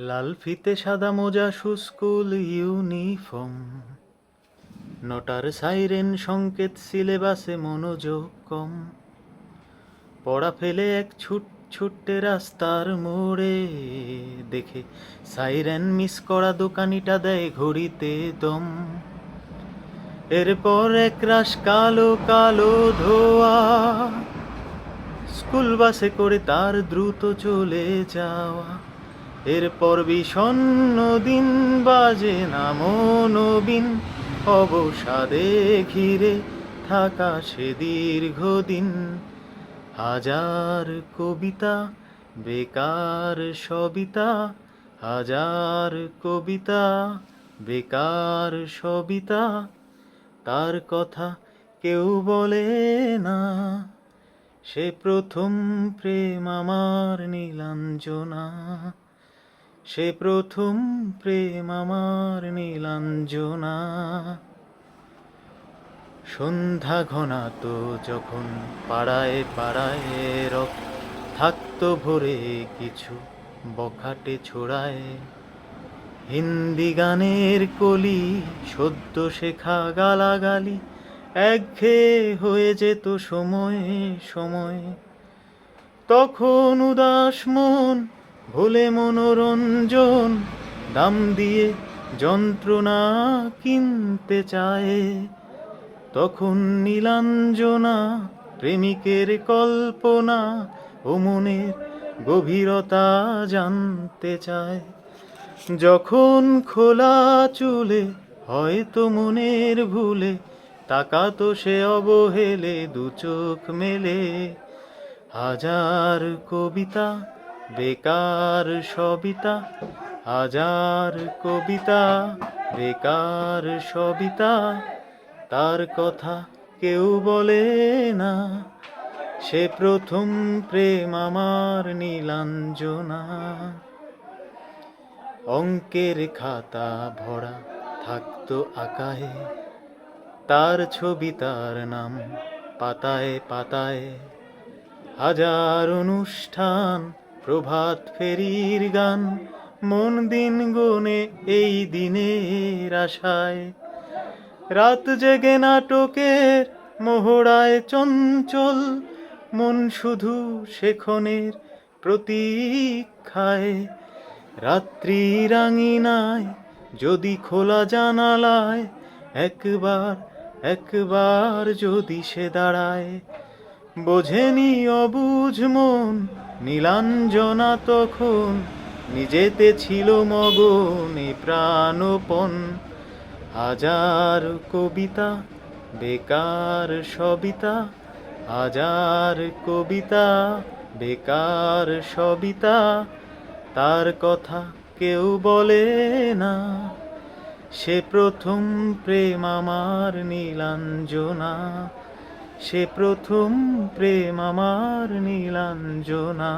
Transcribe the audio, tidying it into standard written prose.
লাল ফিতে সাদা মোজা স্কুল ইউনিফর্ম, নটার সাইরেন সংকেত, সিলেবাসে মনোযোগ কম। পড়া ফেলে এক ছুটতে রাস্তার মোড়ে, দেখে সাইরেন মিস করা দোকানিটা দেয় ঘড়িতে দম। এরপর এক রাশ কালো কালো ধোয়া, স্কুল বাসে করে তার দ্রুত চলে যাওয়া। এরপর বিষণ্ণ দিন, বাজে না মনোবিন, অবসাদে ঘিরে থাকা সে দীর্ঘদিন। হাজার কবিতা বেকার সবিতা, হাজার কবিতা বেকার সবিতা, তার কথা কেউ বলে না। সে প্রথম প্রেম আমার নীলাঞ্জনা, সে প্রথম প্রেম আমার নীলাঞ্জনা। সন্ধ্যা ঘনাতো যখন পাড়ায় পাড়ায় থাকতো ভরে কিছু বখাটে ছোড়ায়। হিন্দি গানের কলি, সদ্য শেখা গালাগালি, একঘেয়ে হয়ে যেত সময়ে সময়ে। তখন উদাস মন ভোলে মনোরঞ্জন, দাম দিয়ে যন্ত্রণা কিনতে চায়। তখন নীলাঞ্জনা প্রেমিকের কল্পনা ও মনের গভীরতা জানতে চায়। যখন খোলা চুলে হয়তো মনের ভুলে তাকাতো সে অবহেলে দু চোখ মেলে। হাজার কবিতা বেকার সবিতা, হাজার কবিতা বেকার সবিতা, তার কথা কেউ বলে না। সে প্রথম প্রেম আমার নীলাঞ্জনা। অঙ্কের খাতা ভরা থাকতো আঁকায়, তার ছবি তার নাম পাতায় পাতায়। হাজার অনুষ্ঠান, প্রভাত ফেরির গান, মন দিন গুনে এই দিনের আশায়। রাত জেগে নাটকের মোহরায় চঞ্চল, মন শুধু সেক্ষণের প্রতীক্ষায়। রাত্রি রাঙিনায় যদি খোলা জানালায় একবার একবার যদি সে দাঁড়ায়। বোঝেনি অবুঝ মন নীলাঞ্জনা তখন, নিজেতে ছিল মগনে প্রাণপণ। হাজার কবিতা বেকার সবিতা, হাজার কবিতা বেকার সবিতা, তার কথা কেউ বলে না। সে প্রথম প্রেম আমার নীলাঞ্জনা, সে প্রথম প্রেম আমার নীলাঞ্জনা।